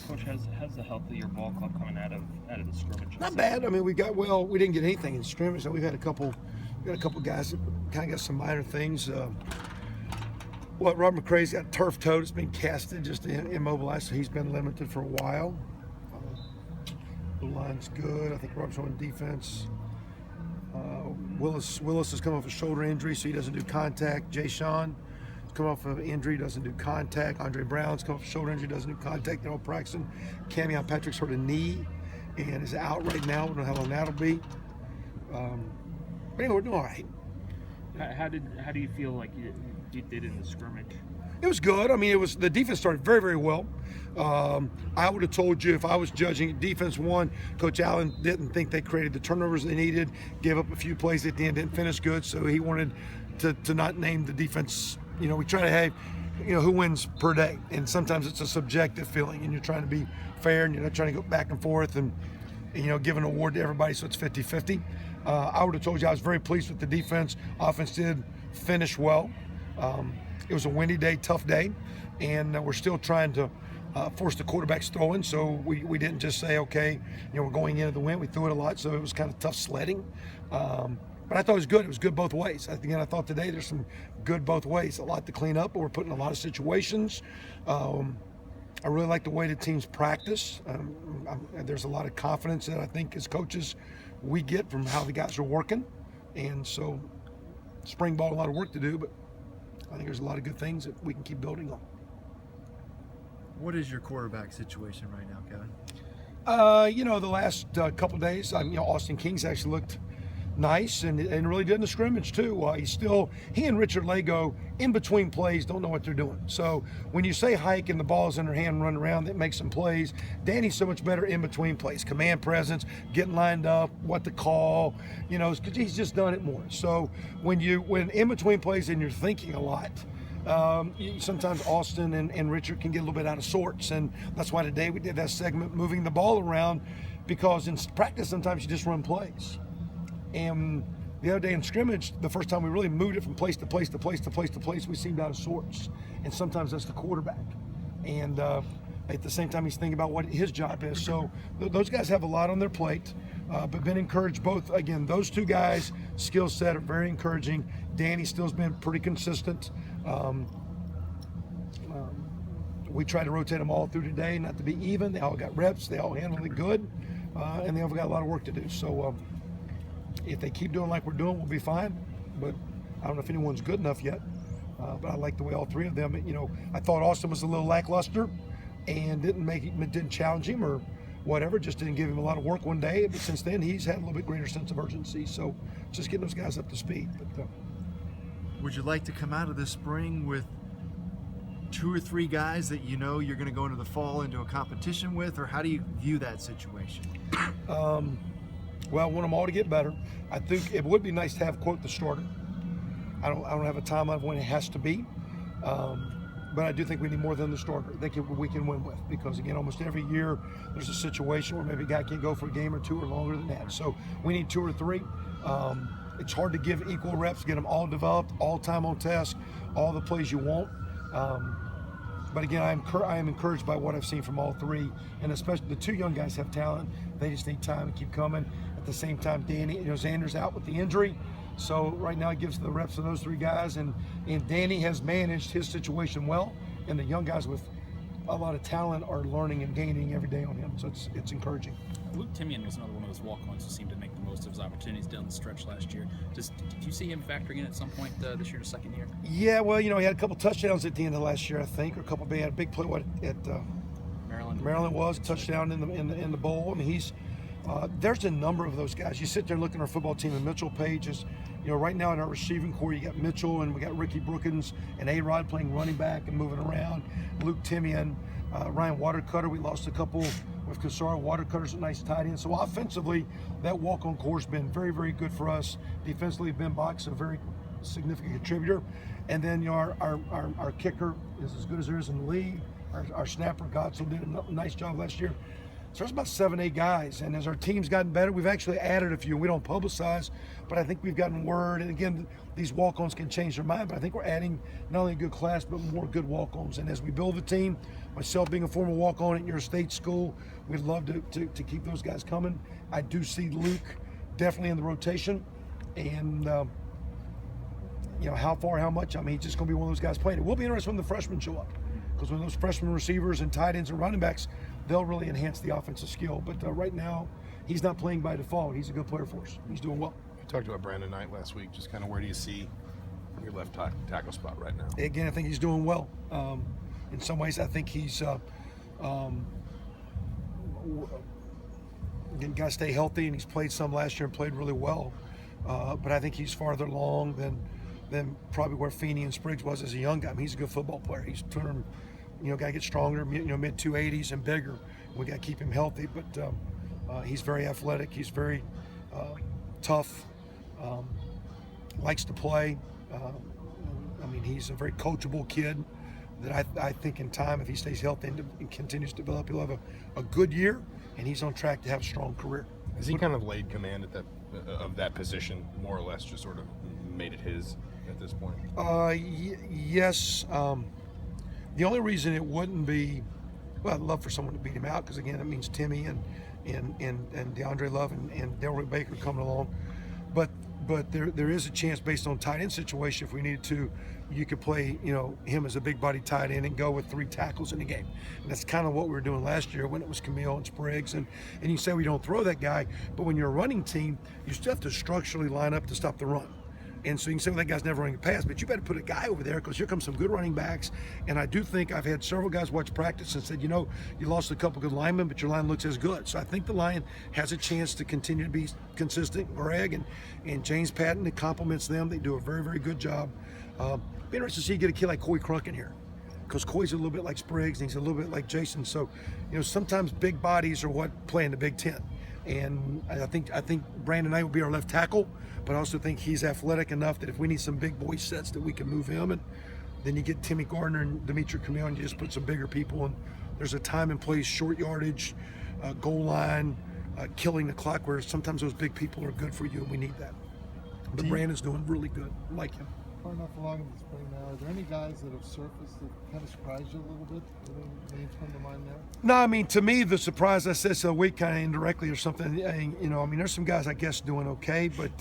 Coach, how's the health of your ball club coming out of the scrimmage? Not bad. I mean, we didn't get anything in scrimmage. So we've had a couple guys that kind of got some minor things. Robert McCray's got turf toe. It's been casted, just immobilized, so he's been limited for a while. The line's good. I think Robert's on defense. Willis has come off a shoulder injury, so he doesn't do contact. Jay Sean has come off of injury, doesn't do contact. Andre Brown's come off a shoulder injury, doesn't do contact. They're all practicing. Camion Patrick's hurt a knee and is out right now. We don't know how long that'll be. But anyway, we're doing all right. How do you feel like you did in the scrimmage? It was good. I mean, the defense started very, very well. I would have told you if I was judging defense one, Coach Allen didn't think they created the turnovers they needed, gave up a few plays at the end, didn't finish good, so he wanted to not name the defense. You know, we try to have, who wins per day, and sometimes it's a subjective feeling, and you're trying to be fair, and you're not trying to go back and forth and give an award to everybody so it's 50-50. I would have told you I was very pleased with the defense. Offense did finish well. It was a windy day, tough day, and we're still trying to force the quarterbacks throwing. So we didn't just say, okay, we're going into the wind. We threw it a lot, so it was kind of tough sledding. But I thought it was good. It was good both ways. Again, I thought today there's some good both ways. A lot to clean up, but we're putting a lot of situations. I really like the way the teams practice. There's a lot of confidence that I think as coaches we get from how the guys are working. And so spring ball, a lot of work to do, but I think there's a lot of good things that we can keep building on. What is your quarterback situation right now, Kevin? The last couple of days, Austin King's actually looked nice and really did in the scrimmage too. He and Richard Lago in between plays don't know what they're doing. So when you say hike and the ball's in their hand and run around, that makes some plays. Danny's so much better in between plays, command presence, getting lined up, what to call, because he's just done it more. So when in between plays and you're thinking a lot, sometimes Austin and Richard can get a little bit out of sorts, and that's why today we did that segment moving the ball around, because in practice sometimes you just run plays. And the other day in scrimmage, the first time we really moved it from place to place to place to place to place, we seemed out of sorts. And sometimes that's the quarterback. And at the same time, he's thinking about what his job is. So those guys have a lot on their plate, but been encouraged both. Again, those two guys' skill set are very encouraging. Danny still's been pretty consistent. We tried to rotate them all through today, not to be even. They all got reps. They all handled it good. And they all got a lot of work to do. So if they keep doing like we're doing, we'll be fine. But I don't know if anyone's good enough yet. But I like the way all three of them, I thought Austin was a little lackluster and didn't challenge him or whatever, just didn't give him a lot of work one day. But since then, he's had a little bit greater sense of urgency. So just getting those guys up to speed. But would you like to come out of this spring with 2 or 3 guys that you're going to go into the fall into a competition with, or how do you view that situation? Well, I want them all to get better. I think it would be nice to have, quote, the starter. I don't have a timeline of when it has to be, but I do think we need more than the starter. I think we can win with, because again, almost every year there's a situation where maybe a guy can't go for a game or 2 or longer than that. So we need 2 or 3. It's hard to give equal reps, get them all developed, all time on task, all the plays you want. But again, I am encouraged by what I've seen from all 3, and especially the 2 young guys have talent. They just need time to keep coming. At the same time, Danny, Xander's out with the injury, so right now it gives the reps to those 3 guys, and Danny has managed his situation well, and the young guys with a lot of talent are learning and gaining every day on him, so it's encouraging. Luke Timian was another one of those walk-ons who seemed to make the most of his opportunities down the stretch last year. Did you see him factoring in at some point this year, the second year? Yeah, well, he had a couple touchdowns at the end of last year, I think, or he had a big play at Maryland was a touchdown in the bowl. I mean, there's a number of those guys. You sit there and look at our football team, and Mitchell Page is, right now in our receiving core, you got Mitchell and we got Ricky Brookins and A-Rod playing running back and moving around. Luke Timian, Ryan Watercutter. We lost a couple with Cassara. Watercutter's a nice tight end. So offensively, that walk-on core has been very, very good for us. Defensively, Ben Box, a very significant contributor. And then our kicker is as good as there is in the league. Our snapper, Gotzel, did a nice job last year. So there's about 7, 8 guys. And as our team's gotten better, we've actually added a few. We don't publicize, but I think we've gotten word. And again, these walk-ons can change their mind, but I think we're adding not only a good class, but more good walk-ons. And as we build the team, myself being a former walk-on at your state school, we'd love to keep those guys coming. I do see Luke definitely in the rotation. And, how far, how much, I mean, he's just going to be one of those guys playing. It will be interesting when the freshmen show up, because when those freshman receivers and tight ends and running backs, they'll really enhance the offensive skill. But right now, he's not playing by default. He's a good player for us. He's doing well. You talked about Brandon Knight last week. Just kind of where do you see your left tackle spot right now? Again, I think he's doing well. In some ways, I think he's got to stay healthy, and he's played some last year and played really well. But I think he's farther along than probably where Feeney and Spriggs was as a young guy. I mean, he's a good football player. He's turned, got to get stronger, mid 280s and bigger. We got to keep him healthy, but he's very athletic. He's very tough, likes to play. I mean, he's a very coachable kid that I think in time, if he stays healthy and continues to develop, he'll have a good year, and he's on track to have a strong career. Has he kind of laid command at that position, more or less, just sort of made it his at this point? Yes. The only reason it wouldn't be, well, I'd love for someone to beat him out, because again, it means Timmy and DeAndre Love and Delroy Baker coming along. But there is a chance, based on tight end situation, if we needed to, you could play him as a big body tight end and go with 3 tackles in the game. And that's kind of what we were doing last year when it was Camille and Spriggs. And you say we don't throw that guy, but when you're a running team, you still have to structurally line up to stop the run. And so you can say, well, that guy's never running a pass, but you better put a guy over there, because here comes some good running backs. And I do think I've had several guys watch practice and said, you lost a couple good linemen, but your line looks as good. So I think the line has a chance to continue to be consistent. Greg and James Patton, that complements them. They do a very, very good job. Be interested to see you get a kid like Coy Crunk in here, because Coy's a little bit like Spriggs, and he's a little bit like Jason. So, sometimes big bodies are what play in the Big Ten. And I think Brandon Knight will be our left tackle, but I also think he's athletic enough that if we need some big boy sets, that we can move him. And then you get Timmy Gardner and Dimitri Camille, and you just put some bigger people in. There's a time and place, short yardage, goal line, killing the clock, where sometimes those big people are good for you, and we need that. But Brandon's doing really good. I like him. Far enough along in the spring now, are there any guys that have surfaced that kind of surprised you a little bit? Any names come to mind there? No, I mean, to me, the surprise, I said so a week kind of indirectly or something, there's some guys I guess doing okay, but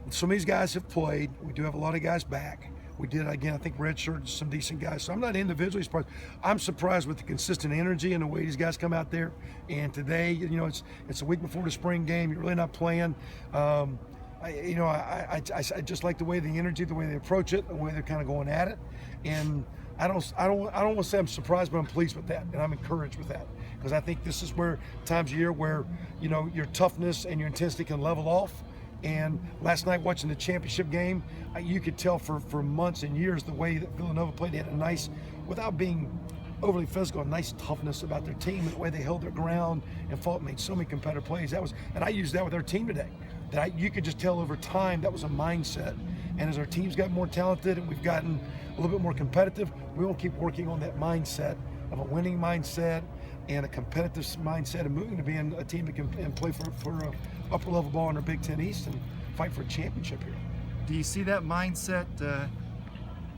some of these guys have played. We do have a lot of guys back. We did, again, I think redshirted some decent guys. So I'm not individually surprised. I'm surprised with the consistent energy and the way these guys come out there. And today, it's a week before the spring game. You're really not playing. I just like the way the energy, the way they approach it, the way they're kind of going at it. And I don't want to say I'm surprised, but I'm pleased with that, and I'm encouraged with that, because I think this is where times of year where your toughness and your intensity can level off. And last night, watching the championship game, you could tell for months and years the way that Villanova played. They had a nice, without being overly physical, a nice toughness about their team, and the way they held their ground and fought, made so many competitive plays. And I used that with our team today. You could just tell over time that was a mindset. And as our teams got more talented and we've gotten a little bit more competitive, we will keep working on that mindset of a winning mindset and a competitive mindset, and moving to being a team that can play for upper level ball in our Big Ten East and fight for a championship here. Do you see that mindset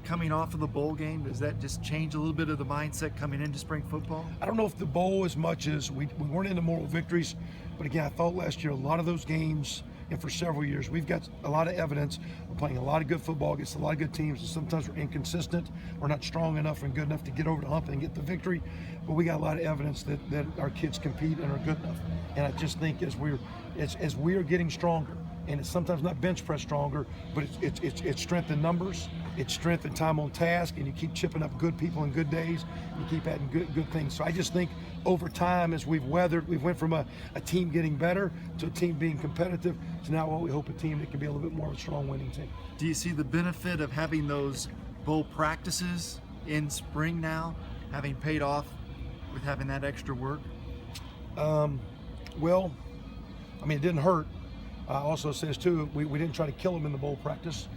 coming off of the bowl game? Does that just change a little bit of the mindset coming into spring football? I don't know if the bowl, as much as we weren't into moral victories, but again, I thought last year a lot of those games, and for several years, we've got a lot of evidence. We're playing a lot of good football against a lot of good teams, and sometimes we're inconsistent. We're not strong enough and good enough to get over the hump and get the victory, but we got a lot of evidence that our kids compete and are good enough. And I just think as we're getting stronger, and it's sometimes not bench press stronger, but it's strength in numbers, it's strength in time on task, and you keep chipping up good people in good days, you keep adding good things. So I just think over time, as we've went from a team getting better to a team being competitive to now what we hope a team that can be a little bit more of a strong winning team. Do you see the benefit of having those bowl practices in spring now, having paid off with having that extra work? Well, it didn't hurt. Also says too, we didn't try to kill them in the bowl practice.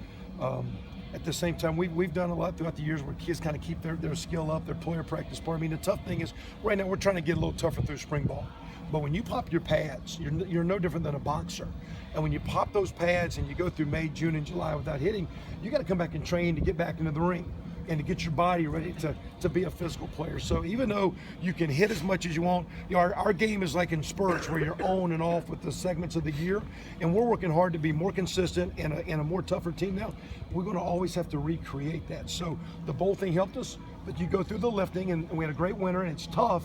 At the same time, we've done a lot throughout the years where kids kind of keep their skill up, their player practice part. I mean, the tough thing is right now we're trying to get a little tougher through spring ball. But when you pop your pads, you're no different than a boxer. And when you pop those pads and you go through May, June, and July without hitting, you got to come back and train to get back into the ring and to get your body ready to be a physical player. So even though you can hit as much as you want, our game is like in spurts where you're on and off with the segments of the year, and we're working hard to be more consistent and a more tougher team now. We're going to always have to recreate that. So the bowl thing helped us, but you go through the lifting, and we had a great winter, and it's tough,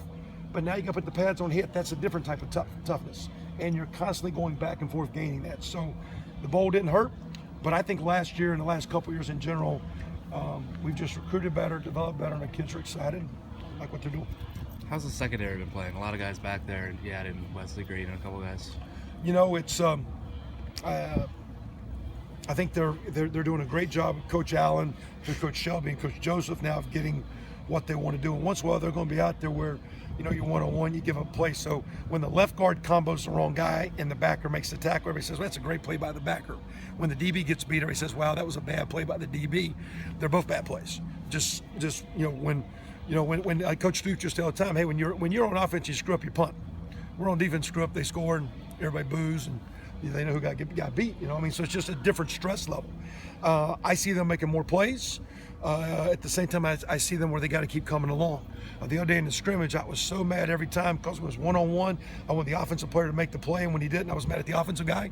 but now you got to put the pads on hit. That's a different type of toughness, and you're constantly going back and forth gaining that. So the bowl didn't hurt, but I think last year and the last couple of years in general, we've just recruited better, developed better, and our kids are excited, like what they're doing. How's the secondary been playing? A lot of guys back there. You added Wesley Green and a couple guys. You know, it's I think they're doing a great job. Coach Allen, and Coach Shelby, and Coach Joseph now of getting what they want to do. And once in a while, they're going to be out there where, you know, you're one-on-one, you give up play. So when the left guard combos the wrong guy and the backer makes the tackle, everybody says, well, that's a great play by the backer. When the DB gets beat, everybody says, wow, that was a bad play by the DB. They're both bad plays. Just when Coach Duke just tell the time, hey, when you're on offense, you screw up, you punt. We're on defense, screw up, they score, and everybody boos, and they know who got beat. You know what I mean? So it's just a different stress level. I see them making more plays. At the same time, I see them where they got to keep coming along. The other day in the scrimmage, I was so mad every time because it was one-on-one. I want the offensive player to make the play, and when he didn't, I was mad at the offensive guy.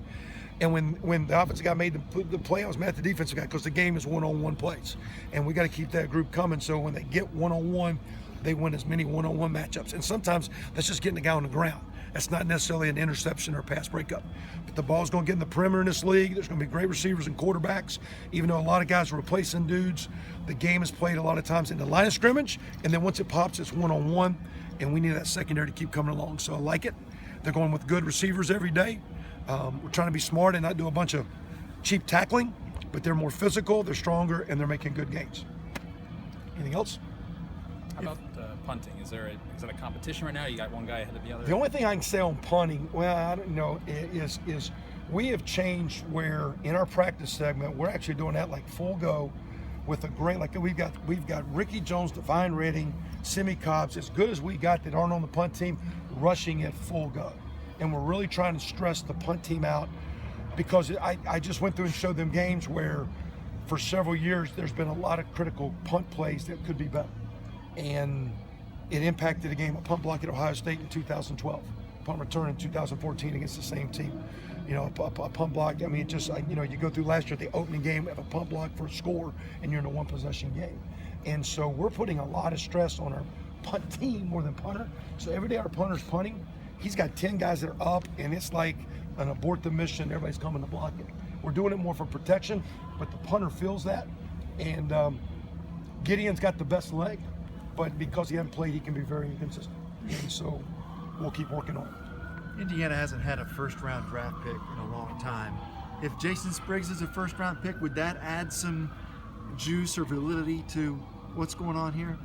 And when the offensive guy made the play, I was mad at the defensive guy because the game is one-on-one plays. And we got to keep that group coming so when they get one-on-one, they win as many one-on-one matchups. And sometimes that's just getting the guy on the ground. That's not necessarily an interception or a pass breakup. But the ball's going to get in the perimeter in this league. There's going to be great receivers and quarterbacks. Even though a lot of guys are replacing dudes, the game is played a lot of times in the line of scrimmage, and then once it pops, it's one-on-one, and we need that secondary to keep coming along. So I like it. They're going with good receivers every day. We're trying to be smart and not do a bunch of cheap tackling, but they're more physical, they're stronger, and they're making good gains. Anything else? How about punting? Is it a competition right now? You got one guy ahead of the other? The only thing I can say on punting, well, I don't know, is we have changed where in our practice segment we're actually doing that like full go with a great, like we've got Ricky Jones, Divine Redding, Simi Cobbs, as good as we got that aren't on the punt team, rushing at full go. And we're really trying to stress the punt team out because I just went through and showed them games where for several years there's been a lot of critical punt plays that could be better. And it impacted a game, a punt block at Ohio State in 2012, punt return in 2014 against the same team. You know, a punt block, I mean, you go through last year, the opening game, have a punt block for a score, and you're in a one-possession game. And so we're putting a lot of stress on our punt team more than punter. So every day our punter's punting, he's got 10 guys that are up, and it's like an abort the mission, everybody's coming to block it. We're doing it more for protection, but the punter feels that. And Gideon's got the best leg, but because he hasn't played, he can be very inconsistent. And so we'll keep working on it. Indiana hasn't had a first-round draft pick in a long time. If Jason Spriggs is a first-round pick, would that add some juice or validity to what's going on here?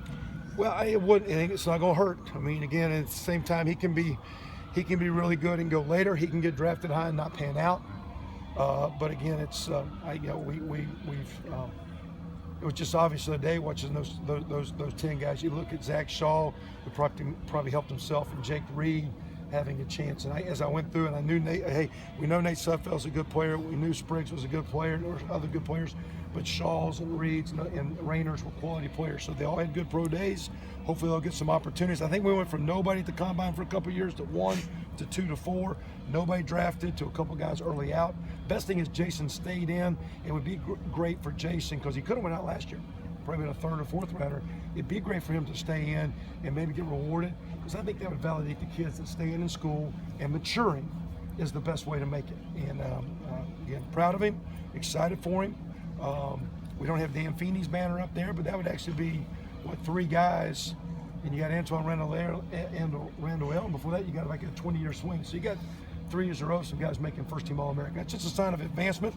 Well, it wouldn't. I think it's not going to hurt. I mean, again, at the same time, he can be really good and go later. He can get drafted high and not pan out. But again, it's it was just obvious the day watching those 10 guys. You look at Zach Shaw, who probably helped himself, and Jake Reed having a chance. And as I went through, and I knew Nate. Hey, we know Nate Sudfeld's a good player. We knew Spriggs was a good player. There were other good players, but Shaws and Reeds and Rayners were quality players. So they all had good pro days. Hopefully they'll get some opportunities. I think we went from nobody at the combine for a couple of years to 1 to 2 to 4. Nobody drafted to a couple guys early out. Best thing is Jason stayed in. It would be great for Jason because he could have went out last year, probably been a 3rd or 4th rounder. It'd be great for him to stay in and maybe get rewarded because I think that would validate the kids that staying in school and maturing is the best way to make it. And again, proud of him, excited for him. We don't have Dan Feeney's banner up there, but that would actually be 3 guys, and you got Antoine Randall, and before that you got like a 20-year swing. So you got 3 years in a row, some guys making first-team All-American. That's just a sign of advancement.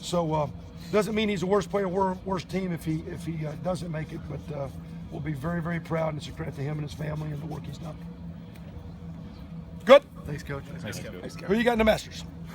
So doesn't mean he's the worst player, worst team if he doesn't make it, but we'll be very, very proud, and it's a credit to him and his family and the work he's done. Good. Thanks, Coach. Thanks, Kevin. Who you got in the Masters?